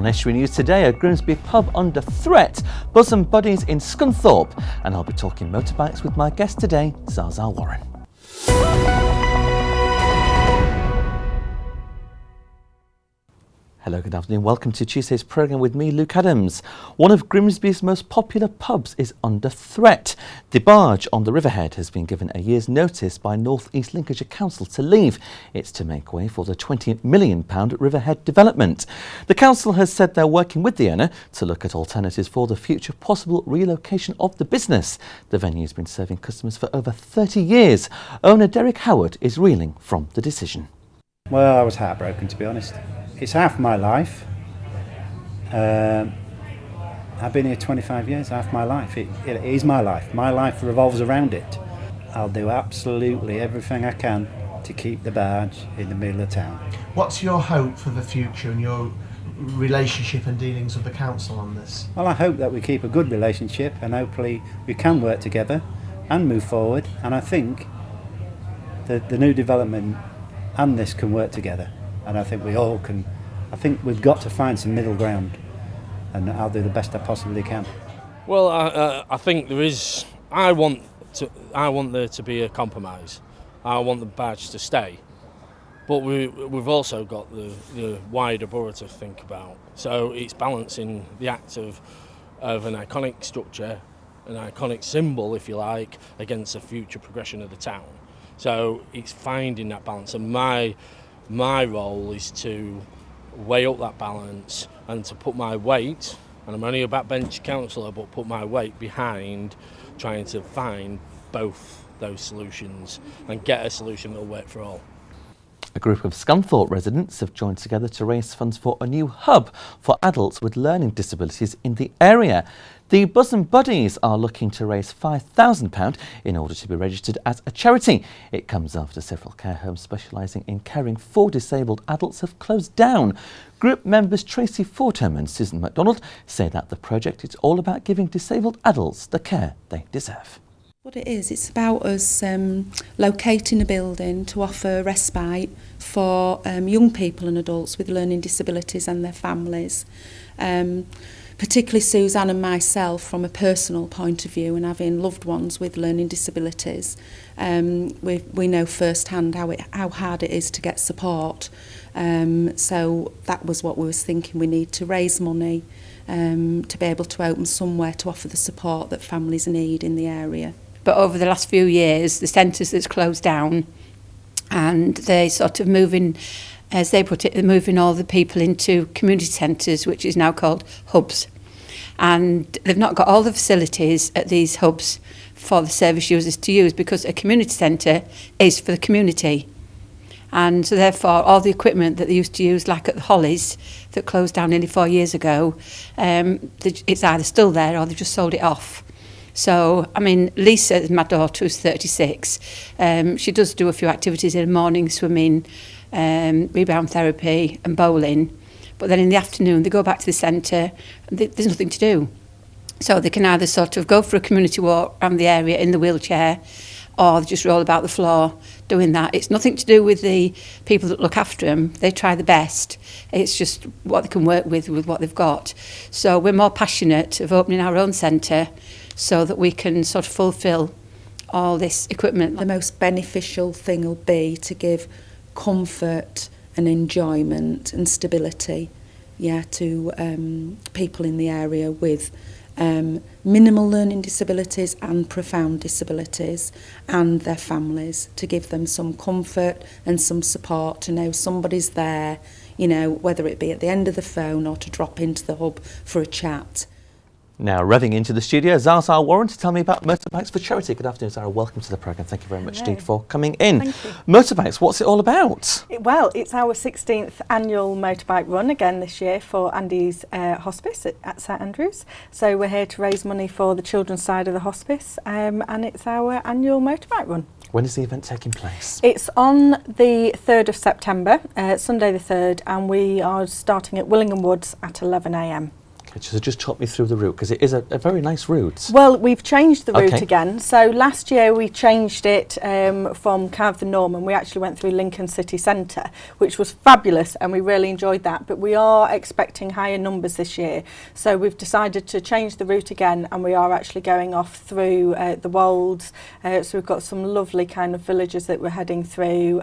On Estuary News today, a Grimsby pub under threat, bosom buddies in Scunthorpe, and I'll be talking motorbikes with my guest today, Zaza Warren. Hello, good afternoon. Welcome to Tuesday's programme with me, Luke Adams. One of Grimsby's most popular pubs is under threat. The barge on the Riverhead has been given a year's notice by North East Lincolnshire Council to leave. It's to make way for the £20 million Riverhead development. The council has said they're working with the owner to look at alternatives for the future possible relocation of the business. The venue's been serving customers for over 30 years. Owner Derek Howard is reeling from the decision. Well, I was heartbroken, to be honest. It's half my life. I've been here 25 years, half my life. It is my life. My life revolves around it. I'll do absolutely everything I can to keep the barge in the middle of town. What's your hope for the future and your relationship and dealings with the council on this? Well, I hope that we keep a good relationship and hopefully we can work together and move forward. And I think that the new development and this can work together. And I think we all can. I think we've got to find some middle ground, and I'll do the best I possibly can. Well, I think there is. I want there to be a compromise. I want the badge to stay, but we've also got the wider borough to think about. So it's balancing the act of an iconic structure, an iconic symbol, if you like, against the future progression of the town. So it's finding that balance, and my role is to weigh up that balance and to put my weight, and I'm only a backbench councillor, but put my weight behind trying to find both those solutions and get a solution that will work for all. A group of Scunthorpe residents have joined together to raise funds for a new hub for adults with learning disabilities in the area. The Bosom Buddies are looking to raise £5,000 in order to be registered as a charity. It comes after several care homes specialising in caring for disabled adults have closed down. Group members Tracy Fortham and Susan MacDonald say that the project is all about giving disabled adults the care they deserve. What it is, it's about us locating a building to offer respite for young people and adults with learning disabilities and their families. Particularly Suzanne and myself, from a personal point of view, and having loved ones with learning disabilities, we know firsthand how hard it is to get support. So that was what we was thinking. We need to raise money to be able to open somewhere to offer the support that families need in the area. But over the last few years, the centres that's closed down, and they sort of moving, as they put it, they're moving all the people into community centres, which is now called hubs. And they've not got all the facilities at these hubs for the service users to use, because a community centre is for the community. And so therefore all the equipment that they used to use, like at the Hollies, that closed down nearly 4 years ago, it's either still there or they've just sold it off. So, I mean, Lisa, my daughter, who's 36, she does do a few activities in the morning, swimming, rebound therapy and bowling. But then in the afternoon, they go back to the centre and there's nothing to do. So they can either sort of go for a community walk around the area in the wheelchair, or they just roll about the floor doing that. It's nothing to do with the people that look after them. They try the best. It's just what they can work with what they've got. So we're more passionate of opening our own centre so that we can sort of fulfil all this equipment. The most beneficial thing will be to give comfort and enjoyment and stability, to people in the area with minimal learning disabilities and profound disabilities, and their families, to give them some comfort and some support, to know somebody's there, whether it be at the end of the phone or to drop into the hub for a chat. Now, revving into the studio, Zaza Warren to tell me about Motorbikes for Charity. Good afternoon, Zara. Welcome to the programme. Thank you very much indeed for coming in. Thank you. Motorbikes, what's it all about? Well, it's our 16th annual motorbike run again this year for Andy's hospice at St Andrews. So we're here to raise money for the children's side of the hospice, and it's our annual motorbike run. When is the event taking place? It's on the 3rd of September, Sunday the 3rd, and we are starting at Willingham Woods at 11 a.m. So just talk me through the route, because it is a very nice route. Well, we've changed the route Okay. again. So last year we changed it from Carve the Norman. We actually went through Lincoln City Centre, which was fabulous, and we really enjoyed that. But we are expecting higher numbers this year. So we've decided to change the route again, and we are actually going off through the Wolds. So we've got some lovely kind of villages that we're heading through.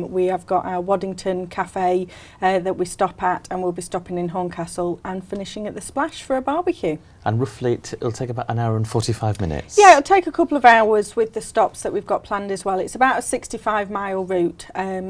We have got our Waddington Cafe that we stop at, and we'll be stopping in Horncastle and finishing at the Splash for a barbecue. And roughly it'll take about an hour and 45 minutes. Yeah, it'll take a couple of hours with the stops that we've got planned as well. It's about a 65-mile route.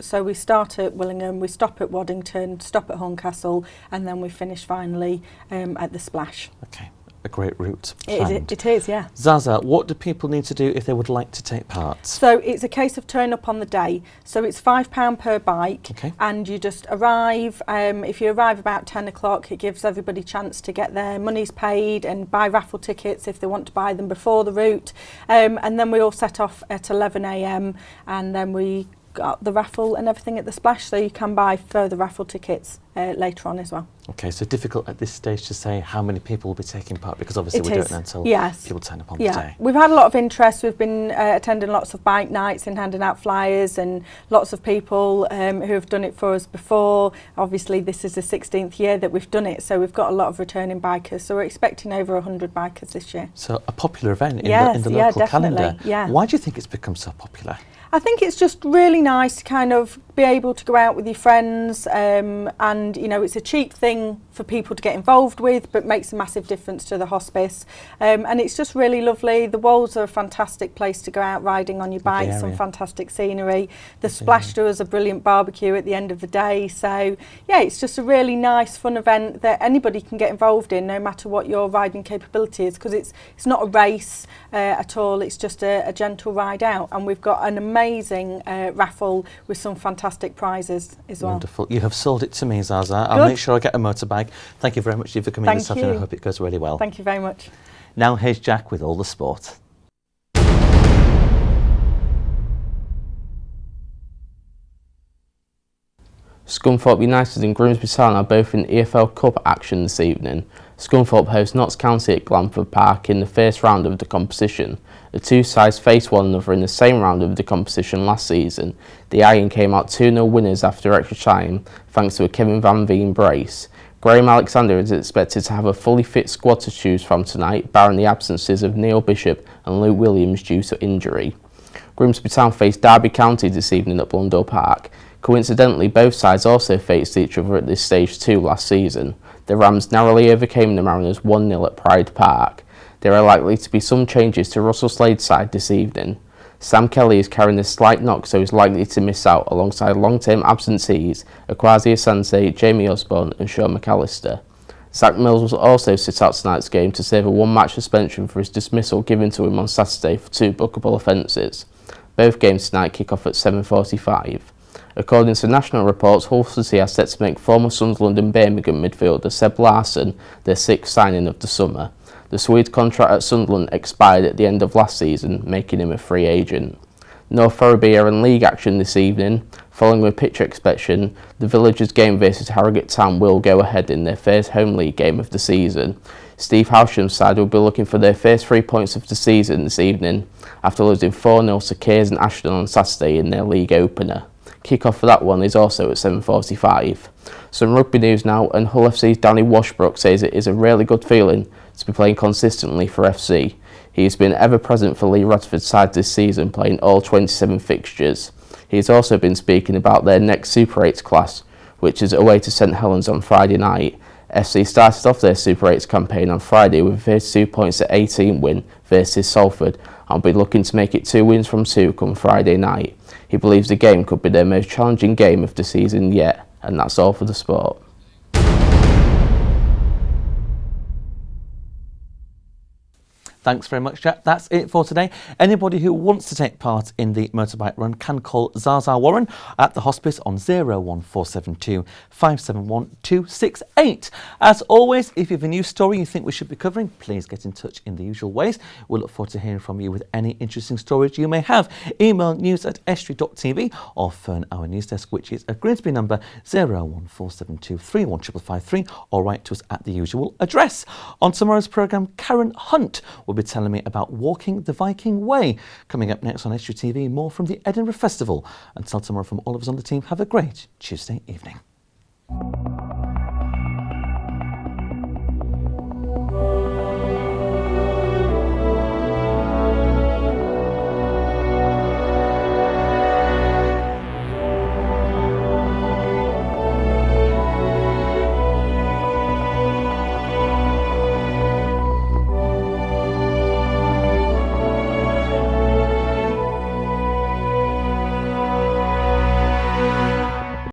So we start at Willingham, we stop at Waddington, stop at Horncastle, and then we finish finally at the Splash. Okay, a great route It planned. is, yeah. Zaza, what do people need to do if they would like to take part? So it's a case of turn up on the day. So it's £5 per bike, Okay. and you just arrive. If you arrive about 10 o'clock, it gives everybody a chance to get their monies paid and buy raffle tickets if they want to buy them before the route. And then we all set off at 11 a.m. and then we got the raffle and everything at the Splash, so you can buy further raffle tickets later on as well. Okay, so difficult at this stage to say how many people will be taking part, because obviously It we don't is, know until yes. people turn up on the Yeah, day. we've had a lot of interest. We've been attending lots of bike nights and handing out flyers, and lots of people who have done it for us before. Obviously, this is the 16th year that we've done it, so we've got a lot of returning bikers. So we're expecting over 100 bikers this year. So a popular event in Yes, the yeah, local definitely, calendar. yeah. Why do you think it's become so popular? I think it's just really nice to kind of be able to go out with your friends, and you know, it's a cheap thing for people to get involved with, but makes a massive difference to the hospice. And it's just really lovely. The Wolds are a fantastic place to go out riding on your Lovely bike, some area. fantastic scenery. The Splash does a brilliant barbecue at the end of the day. So yeah, it's just a really nice, fun event that anybody can get involved in, no matter what your riding capability is, because it's not a race at all. It's just a gentle ride out, and we've got an amazing raffle with some fantastic prizes as well. Wonderful. You have sold it to me, Zaza. I'll Good. make sure I get a motorbike. Thank you very much for coming Thank this afternoon. I you. hope it goes really well. Thank you very much. Now here's Jack with all the sport. Scunthorpe United and Grimsby Town are both in EFL Cup action this evening. Scunthorpe host Notts County at Glanford Park in the first round of the competition. The two sides faced one another in the same round of the competition last season. The Iron came out 2-0 winners after extra time thanks to a Kevin Van Veen brace. Graham Alexander is expected to have a fully fit squad to choose from tonight, barring the absences of Neil Bishop and Luke Williams due to injury. Grimsby Town faced Derby County this evening at Blundell Park. Coincidentally, both sides also faced each other at this stage too last season. The Rams narrowly overcame the Mariners 1-0 at Pride Park. There are likely to be some changes to Russell Slade's side this evening. Sam Kelly is carrying a slight knock, so is likely to miss out alongside long-term absentees Akwasi Asante, Jamie Osborne and Sean McAllister. Zach Mills will also sit out tonight's game to serve a one-match suspension for his dismissal given to him on Saturday for 2 bookable offences. Both games tonight kick off at 7:45. According to national reports, Hull City are set to make former Sunderland and Birmingham midfielder Seb Larsson their 6th signing of the summer. The Swede's contract at Sunderland expired at the end of last season, making him a free agent. North Ferriby are in league action this evening. Following a pitch inspection, the Villagers game versus Harrogate Town will go ahead in their first home league game of the season. Steve Howsham's side will be looking for their first 3 points of the season this evening after losing 4-0 to Cairns and Ashton on Saturday in their league opener. Kick-off for that one is also at 7:45. Some rugby news now, and Hull FC's Danny Washbrook says it is a really good feeling to be playing consistently for FC. He has been ever present for Lee Radford's side this season, playing all 27 fixtures. He has also been speaking about their next Super 8s class, which is away to St Helens on Friday night. FC started off their Super 8s campaign on Friday with a 32 points at 18 win versus Salford and will be looking to make it 2 wins from 2 come Friday night. He believes the game could be their most challenging game of the season yet, and that's all for the sport. Thanks very much, Jack. That's it for today. Anybody who wants to take part in the motorbike run can call Zaza Warren at the hospice on 01472 571 268. As always, if you have a news story you think we should be covering, please get in touch in the usual ways. We'll look forward to hearing from you with any interesting stories you may have. Email news@estuary.tv or phone our news desk, which is a Grimsby number 01472 31553, or write to us at the usual address. On tomorrow's programme, Karen Hunt will be telling me about walking the Viking Way. Coming up next on Estuary TV, more from the Edinburgh Festival. Until tomorrow, from all of us on the team, have a great Tuesday evening.